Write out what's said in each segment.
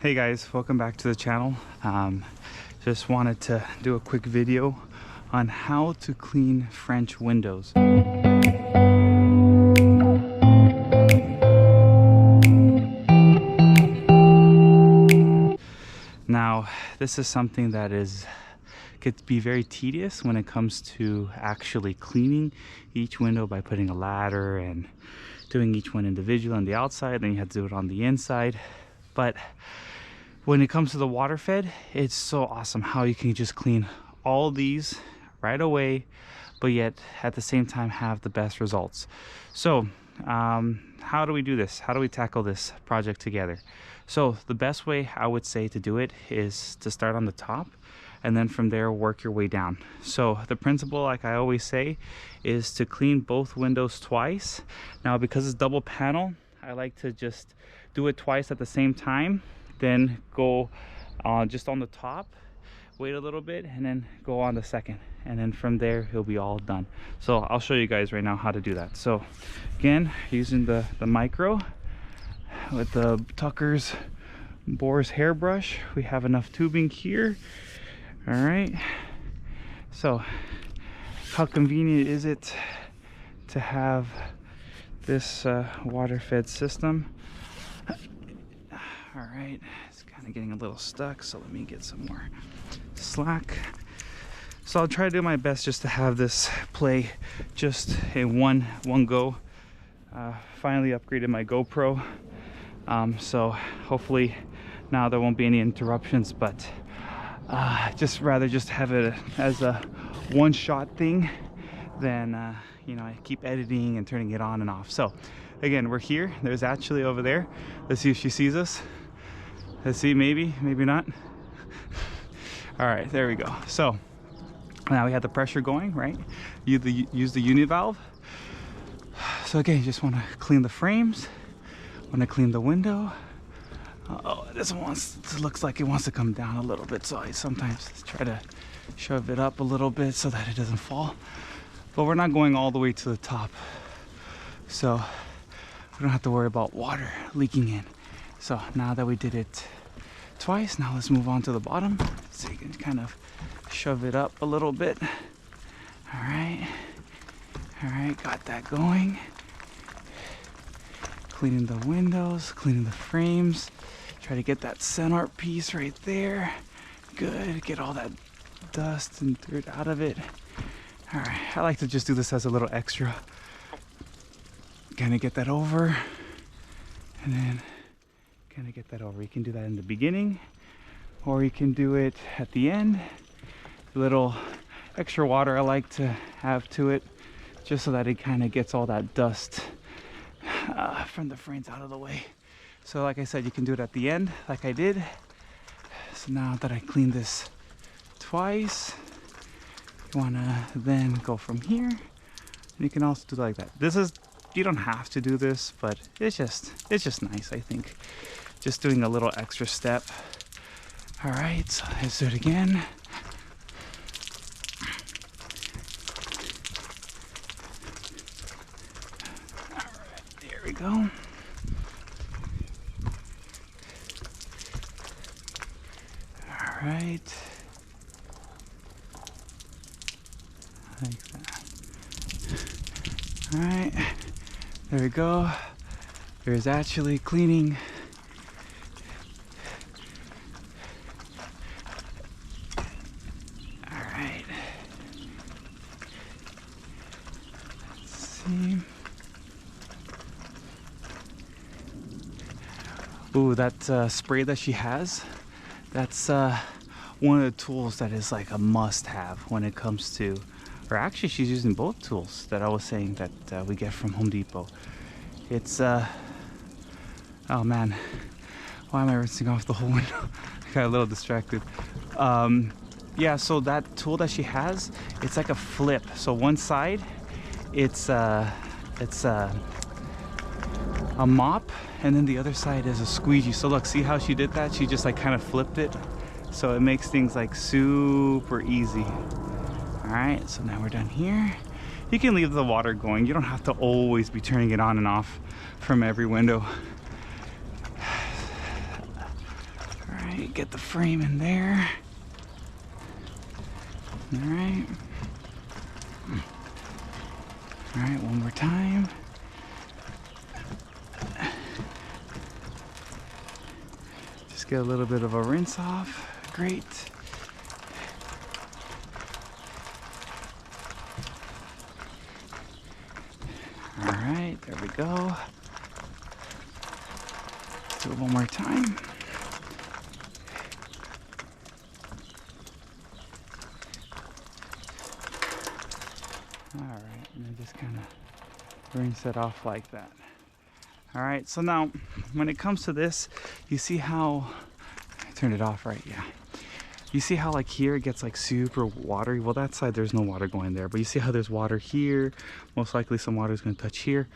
Hey guys, welcome back to the channel. Just wanted to do a quick video on how to clean French windows. Now, this is something that could be very tedious when it comes to actually cleaning each window by putting a ladder and doing each one individually on the outside, then you have to do it on the inside. But when it comes to the water fed, it's so awesome how you can just clean all these right away, but yet at the same time have the best results. So how do we do this? How do we tackle this project together? So the best way I would say to do it is to start on the top and then from there work your way down. So the principle, like I always say, is to clean both windows twice. Now because it's double panel, I like to just do it twice at the same time, then go just on the top, wait a little bit, and then go on the second, and then from there he'll be all done. So I'll show you guys right now how to do that. So again, using the micro with the Tucker's Boar's hairbrush, we have enough tubing here. All right, so how convenient is it to have this water fed system? All right, it's kind of getting a little stuck, so let me get some more slack. So I'll try to do my best just to have this play just in one go. Finally upgraded my GoPro, so hopefully now there won't be any interruptions, but just rather just have it as a one-shot thing than you know, I keep editing and turning it on and off. So again, we're here. There's actually over there. Let's see if she sees us. Let's see, maybe not. All right, there we go. So now we have the pressure going, right? Use the unit valve. So again, you just want to clean the frames, want to clean the window. Oh, this one looks like it wants to come down a little bit, so I sometimes try to shove it up a little bit so that it doesn't fall. But we're not going all the way to the top, so we don't have to worry about water leaking in. So now that we did it twice, now let's move on to the bottom. So you can kind of shove it up a little bit. All right, got that going. Cleaning the windows, cleaning the frames. Try to get that center piece right there. Good, get all that dust and dirt out of it. All right, I like to just do this as a little extra. Kind of get that over, and then kind of get that over. You can do that in the beginning, or you can do it at the end. A little extra water I like to have to it, just so that it kind of gets all that dust from the frames out of the way. So like I said, you can do it at the end, like I did. So now that I cleaned this twice, you want to then go from here, and you can also do it like that. You don't have to do this, but it's just nice, I think. Just doing a little extra step. All right, so let's do it again. All right, there we go. All right. Like that. All right, there we go. There's actually cleaning. All right. Let's see. Ooh, that spray that she has, that's one of the tools that is like a must-have when it comes to, or actually she's using both tools that I was saying that we get from Home Depot. It's oh man, why am I rinsing off the whole window? I got a little distracted. Yeah, so that tool that she has, it's like a flip. So one side, it's a mop, and then the other side is a squeegee. So look, see how she did that? She just like kind of flipped it. So it makes things like super easy. All right, so now we're done here. You can leave the water going. You don't have to always be turning it on and off from every window. Okay, get the frame in there. All right. All right, one more time. Just get a little bit of a rinse off. Great. All right, there we go. Do it one more time. All right, and then just kind of rinse it off like that. All right, so now when it comes to this, you see how I turned it off, right? Yeah. You see how like here it gets like super watery? Well, that side there's no water going there, but you see how there's water here? Most likely some water is going to touch here.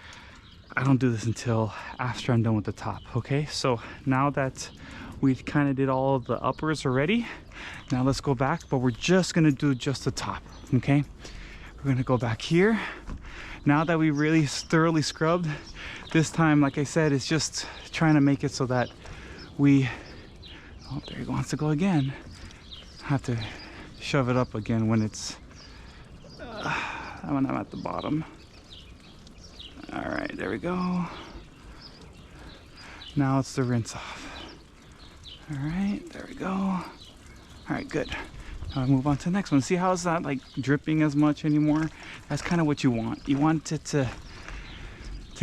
I don't do this until after I'm done with the top, okay? So now that we kind of did all of the uppers already, now let's go back, but we're just going to do just the top, okay? We're going to go back here. Now that we really thoroughly scrubbed, this time, like I said, it's just trying to make it so that we, oh, there he wants to go again. Have to shove it up again when it's, when I'm at the bottom. All right, there we go. Now it's the rinse off. All right, there we go. All right, good. Now I move on to the next one. See how it's not like dripping as much anymore? That's kind of what you want. You want it to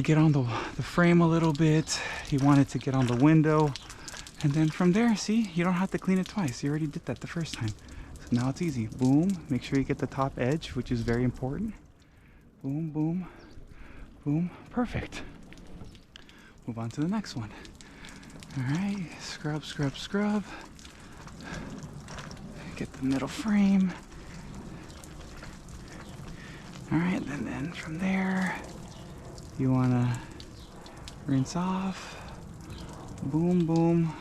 get on the frame a little bit. You want it to get on the window. And then from there, see, you don't have to clean it twice. You already did that the first time. So now it's easy. Boom. Make sure you get the top edge, which is very important. Boom, boom, boom. Perfect. Move on to the next one. All right. Scrub, scrub, scrub. Get the middle frame. All right. And then from there, you want to rinse off. Boom, boom.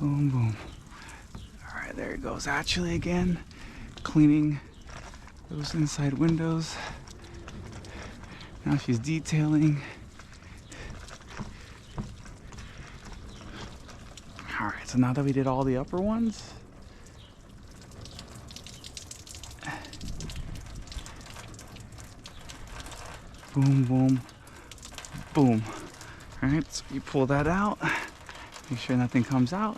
Boom, boom. All right, there it goes. Actually, again, cleaning those inside windows. Now she's detailing. All right, so now that we did all the upper ones, boom, boom, boom. All right, so you pull that out. Make sure nothing comes out.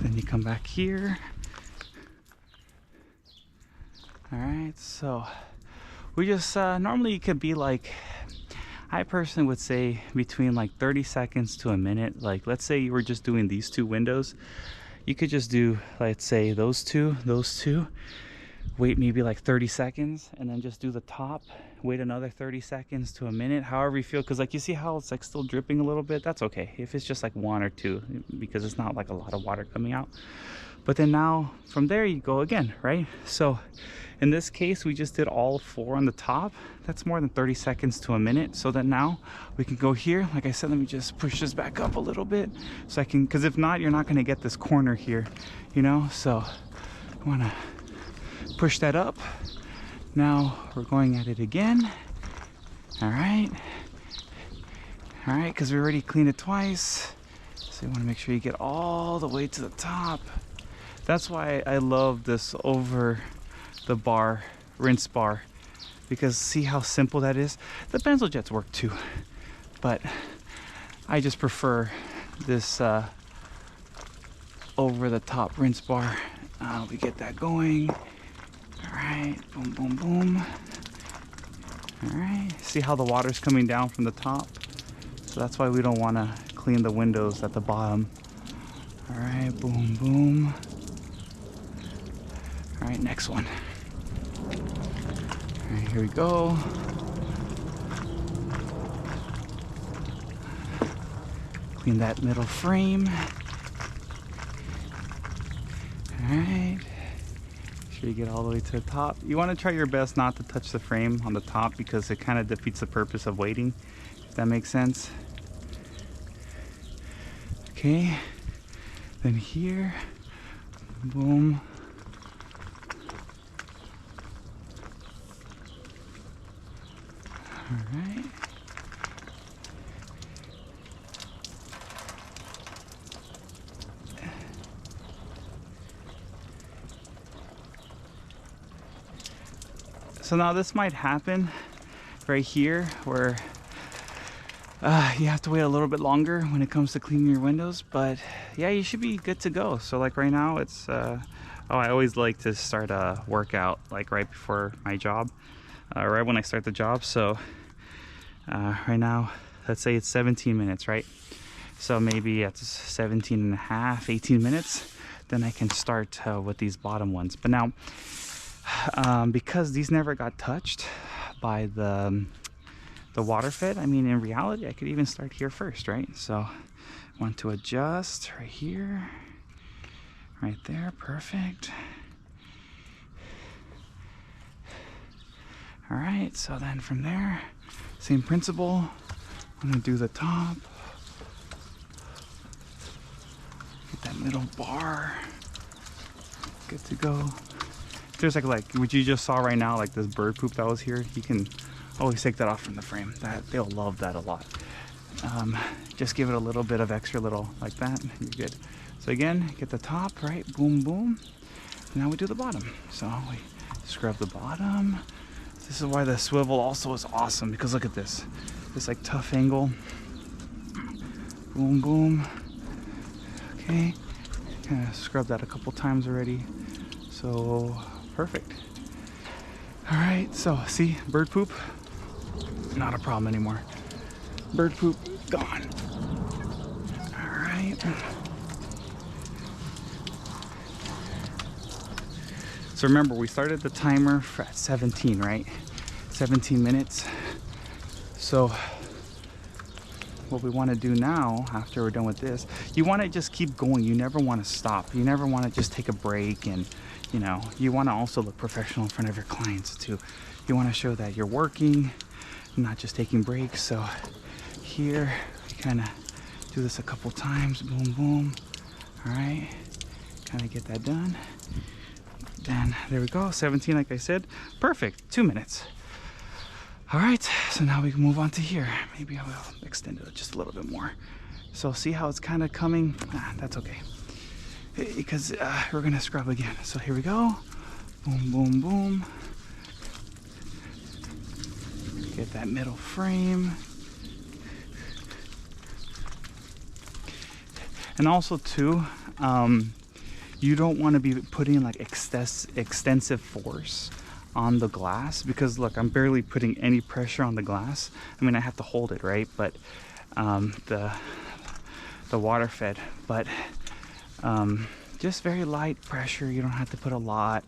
Then you come back here. All right, so we just normally it could be like, I personally would say between like 30 seconds to a minute. Like let's say you were just doing these two windows, you could just do, let's say those two, wait maybe like 30 seconds, and then just do the top, wait another 30 seconds to a minute, however you feel. Because like you see how it's like still dripping a little bit, that's okay if it's just like one or two, because it's not like a lot of water coming out. But then now from there you go again, right? So in this case we just did all four on the top. That's more than 30 seconds to a minute. So that now we can go here. Like I said, let me just push this back up a little bit so I can, because if not, you're not going to get this corner here, you know. So I want to push that up. Now we're going at it again. All right, because we already cleaned it twice, so you want to make sure you get all the way to the top. That's why I love this over the bar rinse bar, because see how simple that is. The Benzo jets work too, but I just prefer this over the top rinse bar. We get that going. All right, boom, boom, boom. All right, see how the water's coming down from the top? So that's why we don't want to clean the windows at the bottom. All right, boom, boom. All right, next one. All right, here we go. Clean that middle frame. All right. You get all the way to the top. You want to try your best not to touch the frame on the top, because it kind of defeats the purpose of waiting, if that makes sense. Okay, then here, boom. All right. So now this might happen right here where you have to wait a little bit longer when it comes to cleaning your windows, but yeah, you should be good to go. So like right now it's I always like to start a workout like right before my job, right when I start the job. So right now, let's say it's 17 minutes, right? So maybe at 17 and a half, 18 minutes, then I can start with these bottom ones. But now because these never got touched by the water fed, I mean, in reality, I could even start here first, right? So I want to adjust right here, right there, perfect. All right, so then from there, same principle. I'm gonna do the top, get that middle bar, good to go. There's like what you just saw right now, like this bird poop that was here, you can always take that off from the frame. They'll love that a lot. Just give it a little bit of extra little like that, you're good. So again, get the top, right, boom, boom. Now we do the bottom. So we scrub the bottom. This is why the swivel also is awesome, because look at this like tough angle. Boom, boom. Okay, kind of scrub that a couple times already. So perfect. All right, so see, bird poop, not a problem anymore. Bird poop gone. All right. So remember, we started the timer at 17, right? 17 minutes. So what we want to do now, after we're done with this, you want to just keep going. You never want to stop. You never want to just take a break, and you know, you want to also look professional in front of your clients too. You want to show that you're working, not just taking breaks. So here, we kind of do this a couple times, boom, boom. All right, kind of get that done. Then there we go, 17, like I said, perfect, 2 minutes. All right, so now we can move on to here. Maybe I will extend it just a little bit more. So see how it's kind of coming? That's okay, because we're gonna scrub again. So here we go, boom, boom, boom. Get that middle frame. And also too, you don't want to be putting like extensive force on the glass, because look, I'm barely putting any pressure on the glass. I mean, I have to hold it, right? But the water fed, but just very light pressure. You don't have to put a lot,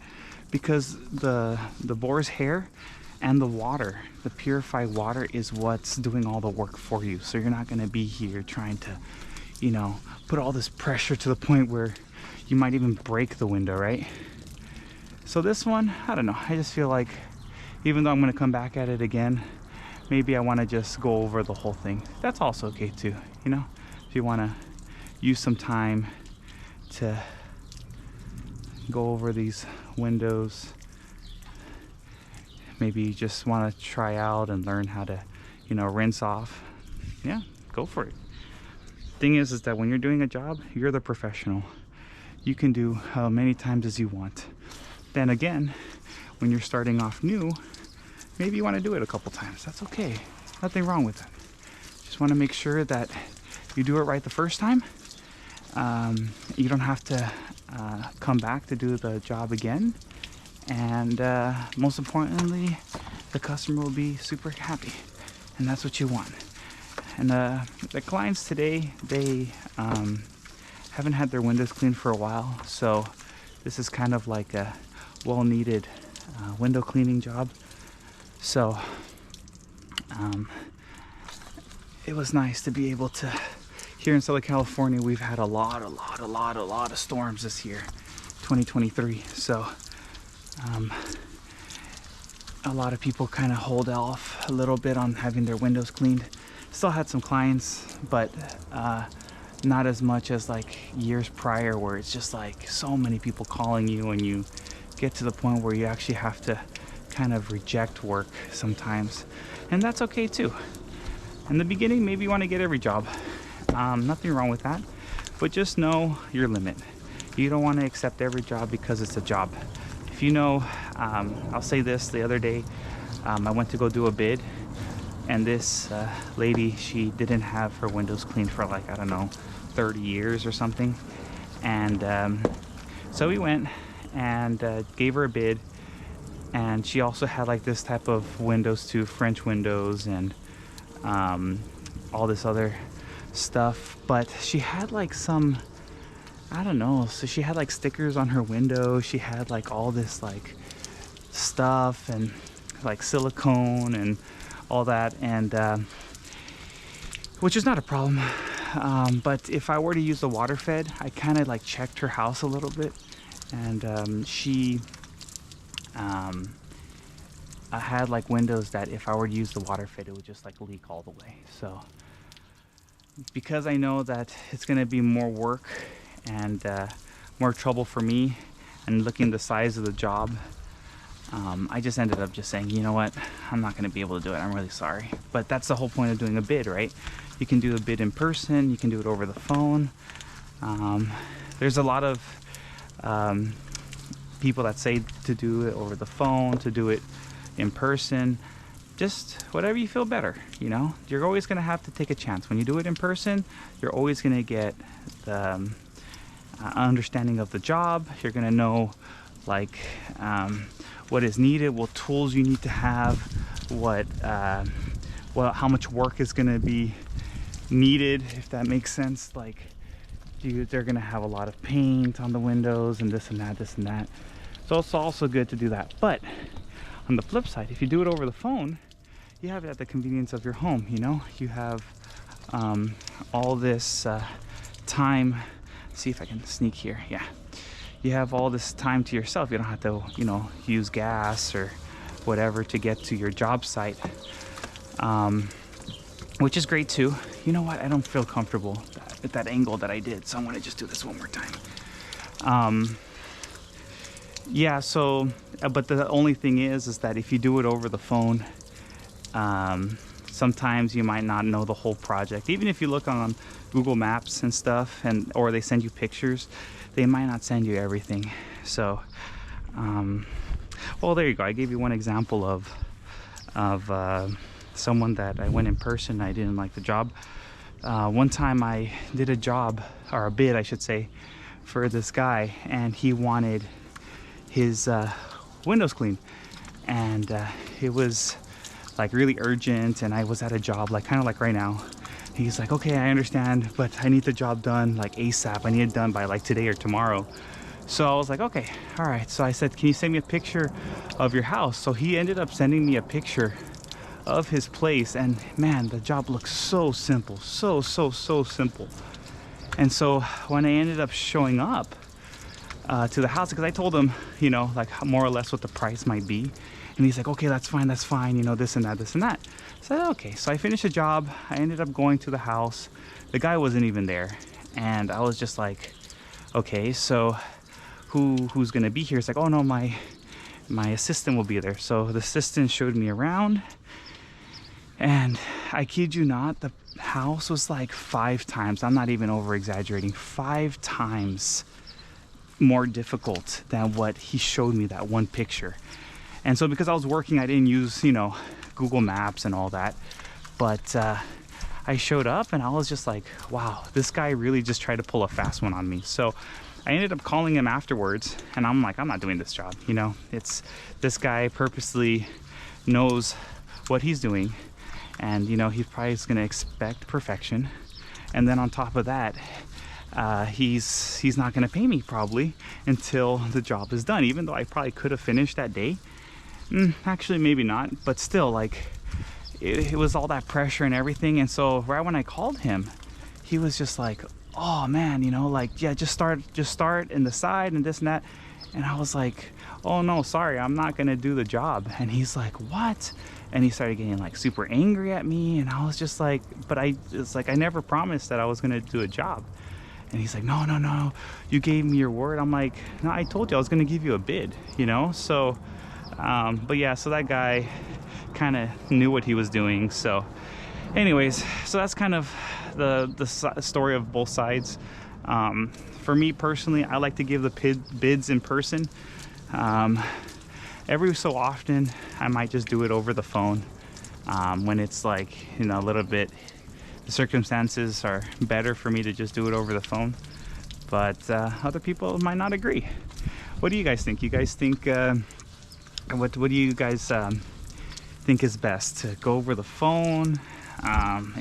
because the boar's hair and the water, the purified water, is what's doing all the work for you. So you're not going to be here trying to, you know, put all this pressure to the point where you might even break the window, right? So this one, I don't know, I just feel like, even though I'm going to come back at it again, maybe I want to just go over the whole thing. That's also okay too, you know, if you want to use some time to go over these windows. Maybe you just want to try out and learn how to, you know, rinse off. Yeah, go for it. Thing is that when you're doing a job, you're the professional. You can do how many times as you want. Then again, when you're starting off new, maybe you want to do it a couple times. That's okay. Nothing wrong with it. Just want to make sure that you do it right the first time. You don't have to come back to do the job again. And most importantly, the customer will be super happy. And that's what you want. And the clients today, they haven't had their windows cleaned for a while. So this is kind of like a well-needed window cleaning job. So it was nice to be able to, here in Southern California, we've had a lot of storms this year, 2023. So a lot of people kind of hold off a little bit on having their windows cleaned. Still had some clients, but not as much as like years prior, where it's just like so many people calling you, and you get to the point where you actually have to kind of reject work sometimes. And that's okay too. In the beginning, maybe you want to get every job. Nothing wrong with that, but just know your limit. You don't want to accept every job because it's a job. If if you know, I'll say this, the other day I went to go do a bid, and this lady, she didn't have her windows cleaned for like, I don't know, 30 years or something. And so we went and gave her a bid, and she also had like this type of windows too, French windows and all this other stuff. But she had like some, I don't know, so she had like stickers on her window, she had like all this like stuff and like silicone and all that, and which is not a problem. But if I were to use the water fed, I kind of like checked her house a little bit, and she I had like windows that if I were to use the water fed, it would just like leak all the way. So because I know that it's gonna be more work and more trouble for me, and looking the size of the job, I just ended up just saying, you know what, I'm not going to be able to do it, I'm really sorry. But that's the whole point of doing a bid, right? You can do a bid in person, you can do it over the phone. There's a lot of people that say to do it over the phone, to do it in person. Just whatever you feel better, you know? You're always going to have to take a chance. When you do it in person, you're always going to get the understanding of the job. You're going to know like what is needed, what tools you need to have, how much work is going to be needed, if that makes sense. Like they're going to have a lot of paint on the windows and this and that. So it's also good to do that. But on the flip side, if you do it over the phone, you have it at the convenience of your home. You know, you have all this time. See if I can sneak here. Yeah, you have all this time to yourself. You don't have to, you know, use gas or whatever to get to your job site, which is great too. You know what, I don't feel comfortable at that angle that I did, so I'm gonna just do this one more time. Yeah, so but the only thing is that if you do it over the phone, sometimes you might not know the whole project. Even if you look on Google Maps and stuff, or they send you pictures, they might not send you everything. So well, there you go. I gave you one example of someone that I went in person, I didn't like the job. One time I did a job, or a bid I should say, for this guy, and he wanted his windows cleaned, and it was like really urgent, and I was at a job like kind of like right now. He's like, okay, I understand, but I need the job done like ASAP. I need it done by like today or tomorrow. So I was like, okay, all right. So I said, can you send me a picture of your house? So he ended up sending me a picture of his place, and man, the job looks so simple, so simple. And so when I ended up showing up to the house, because I told him, you know, like more or less what the price might be, and he's like, okay, that's fine, you know, this and that. So okay, so I finished the job. I ended up going to the house. The guy wasn't even there, and I was just like, okay, so who's gonna be here? It's like, oh no, my assistant will be there. So the assistant showed me around, and I kid you not, the house was like 5 times, I'm not even over exaggerating, 5 times more difficult than what he showed me that one picture. And so because I was working, I didn't use, you know, Google Maps and all that, but I showed up and I was just like, wow, this guy really just tried to pull a fast one on me. So I ended up calling him afterwards, and I'm like, I'm not doing this job, you know. It's this guy purposely knows what he's doing, and you know, he probably is going to expect perfection, and then on top of that, he's not going to pay me probably until the job is done, even though I probably could have finished that day. Actually maybe not, but still, like it was all that pressure and everything. And so right when I called him, he was just like, oh man, you know, like, yeah, just start in the side and this and that. And I was like, oh no, sorry, I'm not gonna do the job. And he's like, what? And he started getting like super angry at me, and I was just like, but it's like, I never promised that I was gonna do a job. And he's like, no, you gave me your word. I'm like, no, I told you I was gonna give you a bid, you know. So but yeah, so that guy kind of knew what he was doing. So anyways, so that's kind of the story of both sides. For me personally, I like to give the bids in person. Every so often I might just do it over the phone, when it's like, you know, a little bit, the circumstances are better for me to just do it over the phone. But other people might not agree. What do you guys think? You guys think, what do you guys think is best? To go over the phone,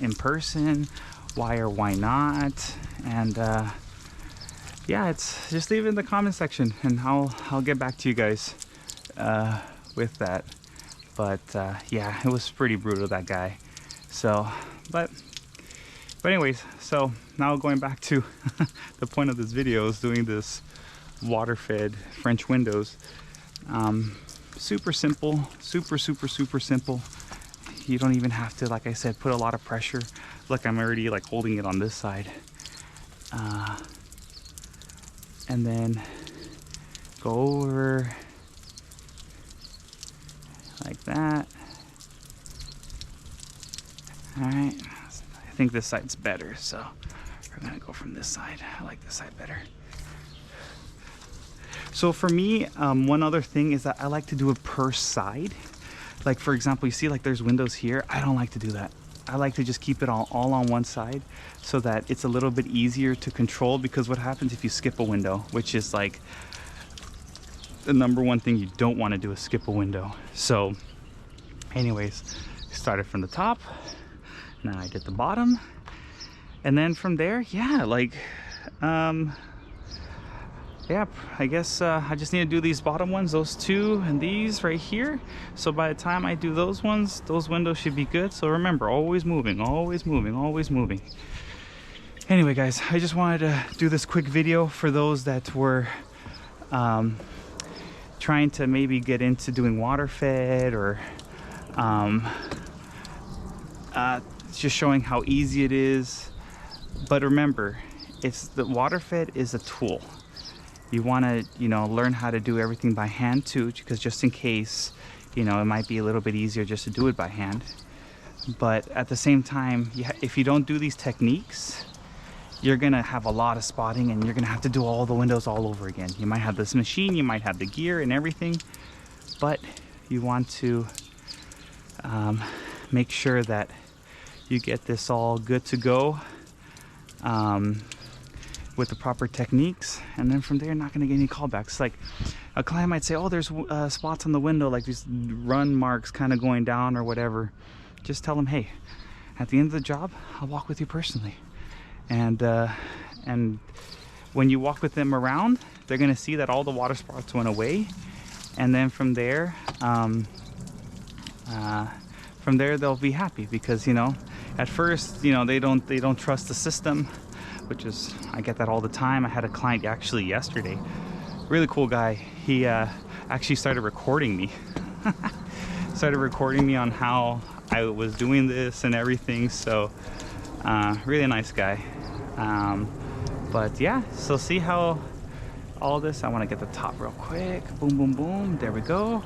in person? Why or why not? And yeah, it's just leave it in the comment section, and I'll get back to you guys with that. But yeah, it was pretty brutal, that guy. So, but anyways, so now going back to the point of this video is doing this water-fed French windows. Super simple, super simple. You don't even have to, like I said, put a lot of pressure. Look, I'm already like holding it on this side. And then go over like that. All right, I think this side's better, so we're gonna go from this side. I like this side better. So for me, one other thing is that I like to do it per side. Like for example, you see like there's windows here. I don't like to do that. I like to just keep it all on one side so that it's a little bit easier to control, because what happens if you skip a window, which is like the number one thing you don't want to do, is skip a window. So anyways, started from the top, now I did the bottom, and then from there, yeah, like yeah, I guess I just need to do these bottom ones, those two and these right here. So by the time I do those ones, those windows should be good. So remember, always moving, always moving, always moving. Anyway guys, I just wanted to do this quick video for those that were trying to maybe get into doing water fed, or just showing how easy it is. But remember, it's the water fed is a tool. You want to, you know, learn how to do everything by hand too, because just in case, you know, it might be a little bit easier just to do it by hand. But at the same time, if you don't do these techniques, you're gonna have a lot of spotting, and you're gonna have to do all the windows all over again. You might have this machine, you might have the gear and everything, but you want to make sure that you get this all good to go. With the proper techniques, and then from there, you're not going to get any callbacks. Like a client might say, oh, there's spots on the window, like these run marks kind of going down or whatever. Just tell them, hey, at the end of the job, I'll walk with you personally. And when you walk with them around, they're going to see that all the water spots went away. And then from there they'll be happy, because, you know, at first, you know, they don't trust the system, which is, I get that all the time. I had a client actually yesterday, really cool guy. He actually started recording me. Started recording me on how I was doing this and everything. So really nice guy. But yeah, so see how all this, I want to get the top real quick. Boom, boom, boom. There we go.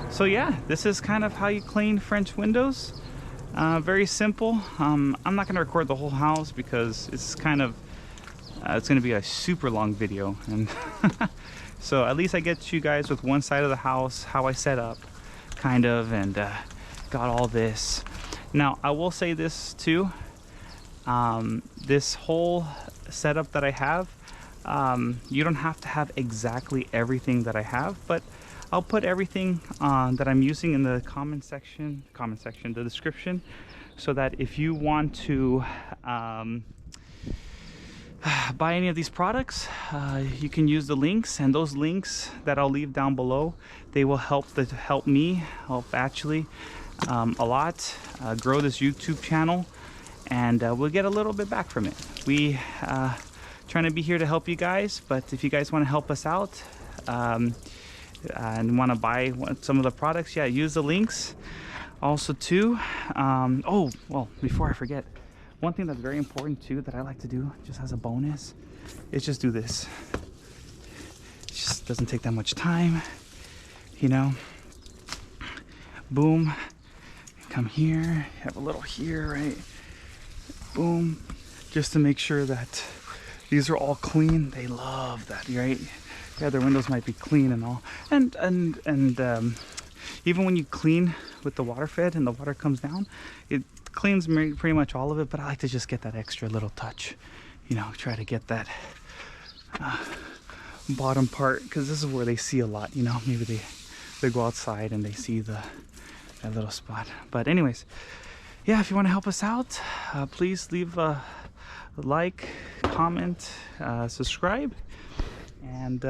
So yeah, this is kind of how you clean French windows. Very simple. I'm not going to record the whole house because it's kind of it's going to be a super long video, and so at least I get you guys with one side of the house, how I set up kind of, and got all this. Now I will say this too, this whole setup that I have, you don't have to have exactly everything that I have, but I'll put everything that I'm using in the comment section, the description, so that if you want to buy any of these products, you can use the links, and those links that I'll leave down below, they will help me actually a lot grow this YouTube channel, and we'll get a little bit back from it. We trying to be here to help you guys, but if you guys want to help us out, and want to buy some of the products, yeah, use the links. Also too, oh well, before I forget, one thing that's very important too that I like to do just as a bonus is just do this. It just doesn't take that much time, you know. Boom, come here, have a little here, right? Boom, just to make sure that these are all clean. They love that, right? yeah, their windows might be clean and all. And even when you clean with the water fed and the water comes down, it cleans pretty much all of it, but I like to just get that extra little touch, you know, try to get that bottom part, because this is where they see a lot, you know. Maybe they go outside and they see that little spot. But anyways, yeah, if you want to help us out, please leave a like, comment, subscribe. And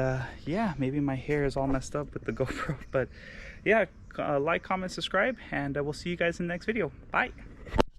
yeah, maybe my hair is all messed up with the GoPro, but yeah, like, comment, subscribe, and we'll see you guys in the next video. Bye.